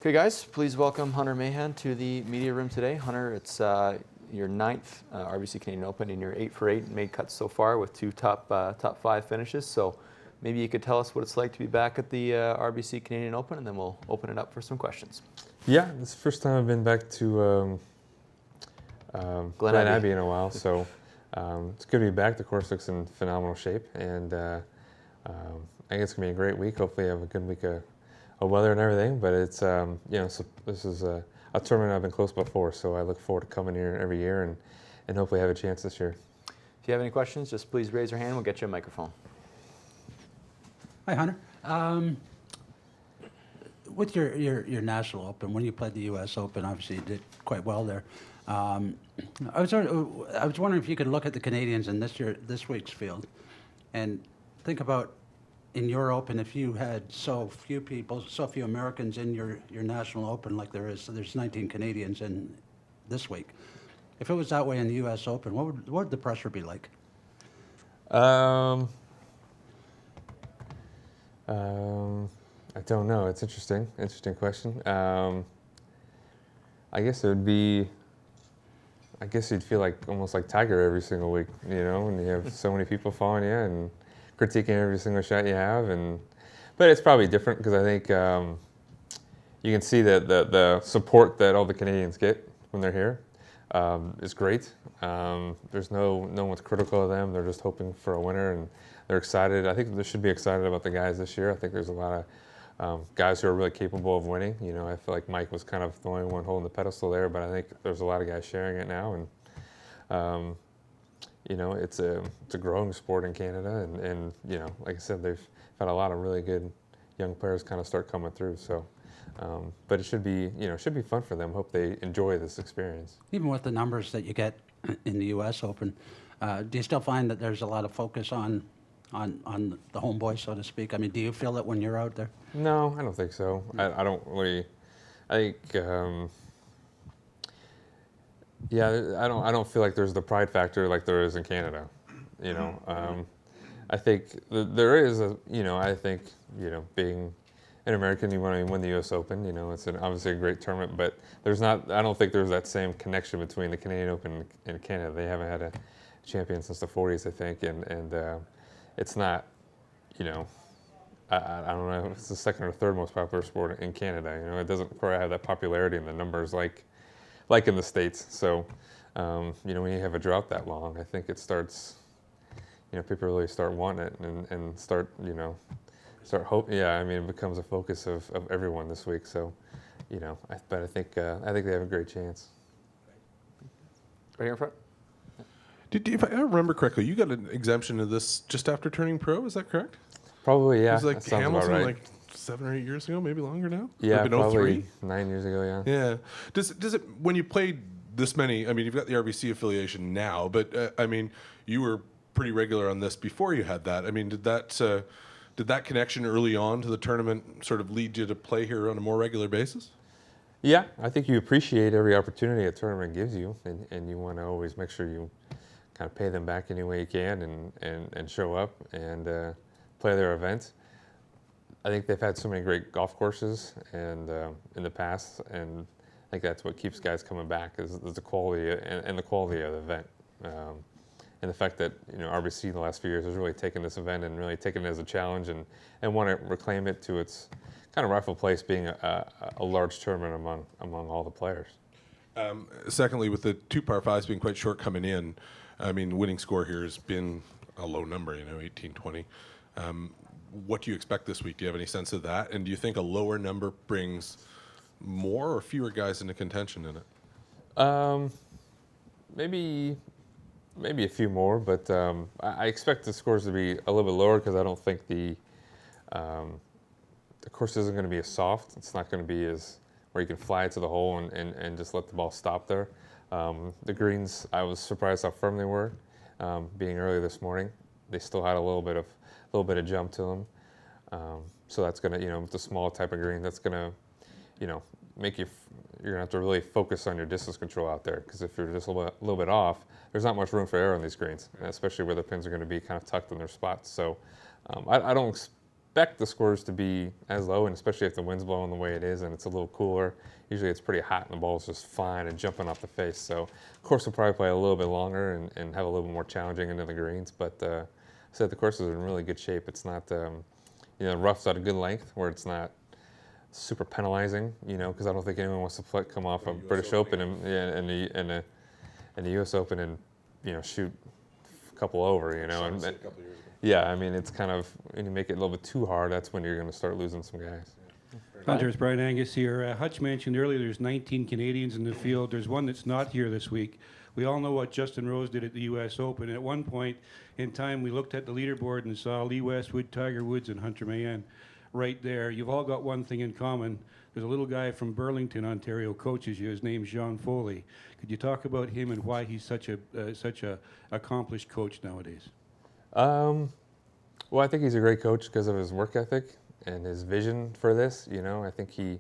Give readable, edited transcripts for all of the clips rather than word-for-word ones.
Okay, guys, please welcome Hunter Mahan to the media room today. Hunter, it's your 9th RBC Canadian Open, and you're 8 for 8 made cuts so far with 2 top 5 finishes. So maybe you could tell us what it's like to be back at the RBC Canadian Open, and then we'll open it up for some questions. Yeah, it's the first time I've been back to Glen Abbey in a while, so it's good to be back. The course looks in phenomenal shape, and I think it's going to be a great week. Hopefully I have a good week of weather and everything, but it's, so this is a tournament I've been close before, so I look forward to coming here every year and hopefully have a chance this year. If you have any questions, just please raise your hand. We'll get you a microphone. Hi, Hunter. With your National Open, when you played the U.S. Open, obviously you did quite well there. I was wondering if you could look at the Canadians in this week's field and think about in your Open, if you had so few Americans in your National Open like there's 19 Canadians in this week. If it was that way in the U.S. Open, what would the pressure be like? I don't know. It's interesting question. I guess it would be. I guess you'd feel like almost like Tiger every single week, and you have so many people following you and critiquing every single shot you have. But it's probably different because I think you can see that the support that all the Canadians get when they're here is great. There's no one's critical of them. They're just hoping for a winner, and they're excited. I think they should be excited about the guys this year. I think there's a lot of guys who are really capable of winning. I feel like Mike was kind of the only one holding the pedestal there, but I think there's a lot of guys sharing it now, and it's a growing sport in Canada, and like I said, they've had a lot of really good young players kind of start coming through. So, but it should be fun for them. Hope they enjoy this experience. Even with the numbers that you get in the U.S. Open, do you still find that there's a lot of focus on the homeboy, so to speak? I mean, do you feel that when you're out there? No, I don't think so. I don't really. I think. I don't feel like there's the pride factor like there is in Canada. I think there is I think being an American, you want to win the U.S. Open. It's obviously a great tournament, but there's not. I don't think there's that same connection between the Canadian Open and Canada. They haven't had a champion since the 40s, I think, and it's not. I don't know. It's the second or third most popular sport in Canada. It doesn't probably have that popularity in the numbers like in the States. So, when you have a drought that long, I think it starts. People really start wanting it and start hope. Yeah, I mean, it becomes a focus of everyone this week. So, but I think they have a great chance. Right here in front. If I remember correctly, you got an exemption to this just after turning pro. Is that correct? Probably, yeah. It was like that sounds Hamilton, about right. like 7 or 8 years ago, maybe longer now. Yeah, Maybe probably 03? 9 years ago. Yeah. Yeah. Does it when you played this many? I mean, you've got the RBC affiliation now, but I mean, you were pretty regular on this before you had that. I mean, did that connection early on to the tournament sort of lead you to play here on a more regular basis? Yeah, I think you appreciate every opportunity a tournament gives you, and you want to always make sure you kind of pay them back any way you can and show up and play their event. I think they've had so many great golf courses and in the past, and I think that's what keeps guys coming back is the quality and the quality of the event. And the fact that RBC in the last few years has really taken this event and really taken it as a challenge and want to reclaim it to its kind of rightful place, being a large tournament among all the players. Secondly, with the 2 par 5s being quite short coming in, I mean, winning score here has been a low number, 18, 20. What do you expect this week? Do you have any sense of that? And do you think a lower number brings more or fewer guys into contention in it? Maybe a few more, but I expect the scores to be a little bit lower because I don't think the course isn't going to be as soft. It's not going to be as where you can fly it to the hole and just let the ball stop there. The greens, I was surprised how firm they were. Being early this morning, they still had a little bit of jump to them. So that's going to, with the small type of green, that's going to, make you. You're going to have to really focus on your distance control out there, because if you're just a little bit off, there's not much room for error on these greens, especially where the pins are going to be kind of tucked in their spots. So I don't expect the scores to be as low, and especially if the wind's blowing the way it is and it's a little cooler. Usually it's pretty hot and the ball's just flying and jumping off the face. So course will probably play a little bit longer and have a little bit more challenging into the greens. But so the course is in really good shape. It's not, rough's at a good length where it's not super penalizing, because I don't think anyone wants to come off a British Open and the U.S. Open and shoot a couple over, A couple years ago. Yeah, I mean, it's kind of, when you make it a little bit too hard, that's when you're going to start losing some guys. Hunter, it's Brian Angus here. Hutch mentioned earlier there's 19 Canadians in the field. There's one that's not here this week. We all know what Justin Rose did at the U.S. Open. At one point in time, we looked at the leaderboard and saw Lee Westwood, Tiger Woods, and Hunter Mahan right there. You've all got one thing in common. There's a little guy from Burlington, Ontario, coaches you. His name's Jean Foley. Could you talk about him and why he's such a accomplished coach nowadays? Well, I think he's a great coach because of his work ethic and his vision for this. I think he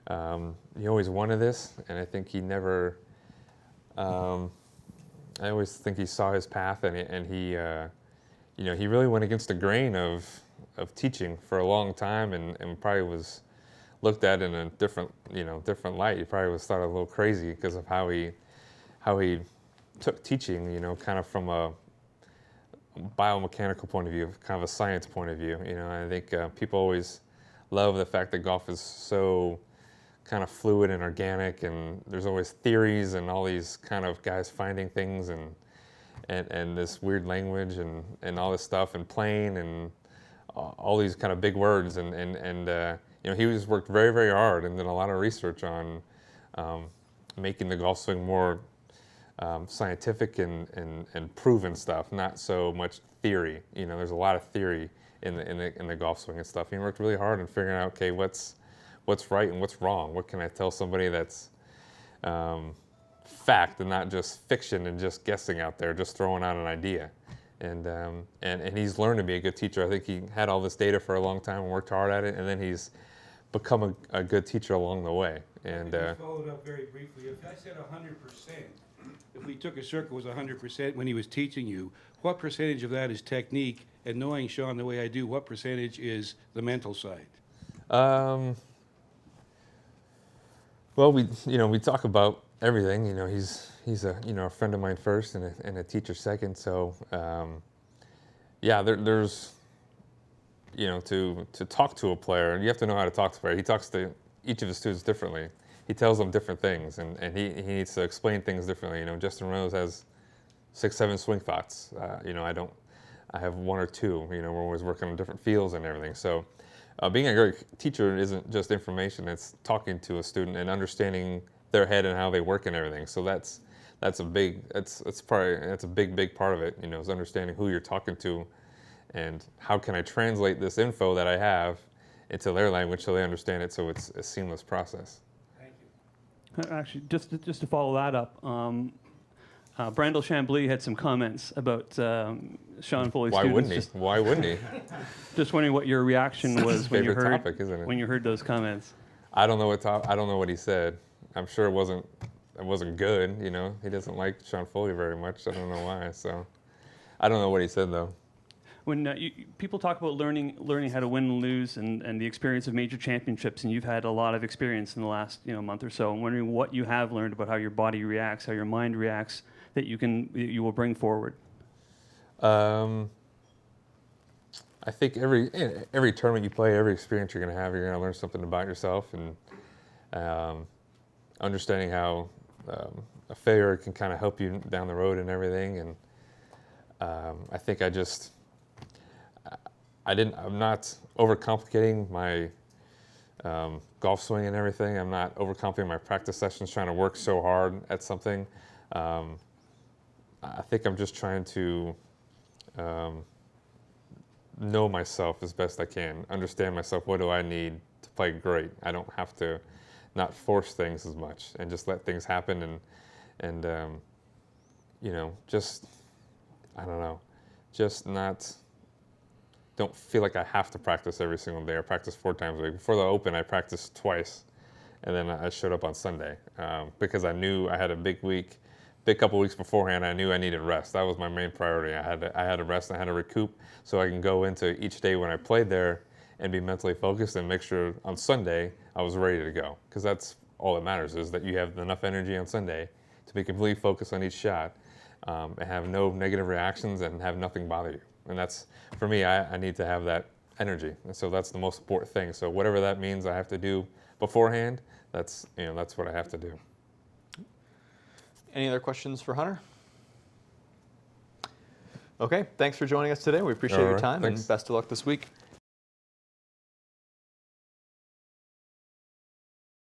always wanted this, and I think he never. I always think he saw his path, and he, he really went against the grain of teaching for a long time, and probably was looked at in a different light. He probably was thought a little crazy because of how he took teaching, kind of from a biomechanical point of view, kind of a science point of view. I think people always love the fact that golf is so kind of fluid and organic, and there's always theories and all these kind of guys finding things and this weird language and all this stuff and playing and all these kind of big words and he was worked very, very hard and did a lot of research on making the golf swing more scientific and proven stuff, not so much theory. There's a lot of theory in the golf swing and stuff. He worked really hard in figuring out, okay, what's right and what's wrong. What can I tell somebody that's fact and not just fiction and just guessing out there, just throwing out an idea. And he's learned to be a good teacher. I think he had all this data for a long time and worked hard at it, and then he's become a good teacher along the way. And followed up very briefly. If I said 100%, if we took a circle was 100% when he was teaching you, what percentage of that is technique? And knowing Sean the way I do, what percentage is the mental side? Well, we talk about everything. He's a friend of mine first and a teacher second. So there's to talk to a player, you have to know how to talk to a player. He talks to each of his students differently. He tells them different things, and he needs to explain things differently. Justin Rose has 6, 7 swing thoughts. I have 1 or 2. We're always working on different fields and everything. So being a great teacher isn't just information. It's talking to a student and understanding their head and how they work and everything. So that's a big part of it. Is understanding who you're talking to, and how can I translate this info that I have into their language so they understand it. So it's a seamless process. Thank you. Actually, just to follow that up, Brandel Chambly had some comments about Sean Foley's students. Why wouldn't he? Just wondering what your reaction was when you Favorite heard topic, isn't it? when you heard those comments. I don't know what he said. I'm sure it wasn't good. He doesn't like Sean Foley very much. I don't know why. So I don't know what he said though. When people talk about learning how to win and lose and the experience of major championships, and you've had a lot of experience in the last month or so, I'm wondering what you have learned about how your body reacts, how your mind reacts, that you will bring forward. I think every tournament you play, every experience you're going to have, you're going to learn something about yourself, and understanding how a failure can kind of help you down the road and everything. And I think I'm not overcomplicating my golf swing and everything. I'm not overcomplicating my practice sessions, trying to work so hard at something. I think I'm just trying to know myself as best I can, understand myself. What do I need to play great? I don't have to not force things as much and just let things happen and just, I don't know, just don't feel like I have to practice every single day. I practice 4 times a week. Before the Open, I practiced twice, and then I showed up on Sunday because I knew I had a big week big couple weeks beforehand, I knew I needed rest. That was my main priority. I had to rest, I had to recoup so I can go into each day when I played there and be mentally focused and make sure on Sunday I was ready to go. Because that's all that matters, is that you have enough energy on Sunday to be completely focused on each shot and have no negative reactions and have nothing bother you. And that's, for me, I need to have that energy. And so that's the most important thing. So whatever that means I have to do beforehand, that's what I have to do. Any other questions for Hunter? Okay, thanks for joining us today. We appreciate All your right, time thanks. and best of luck this week.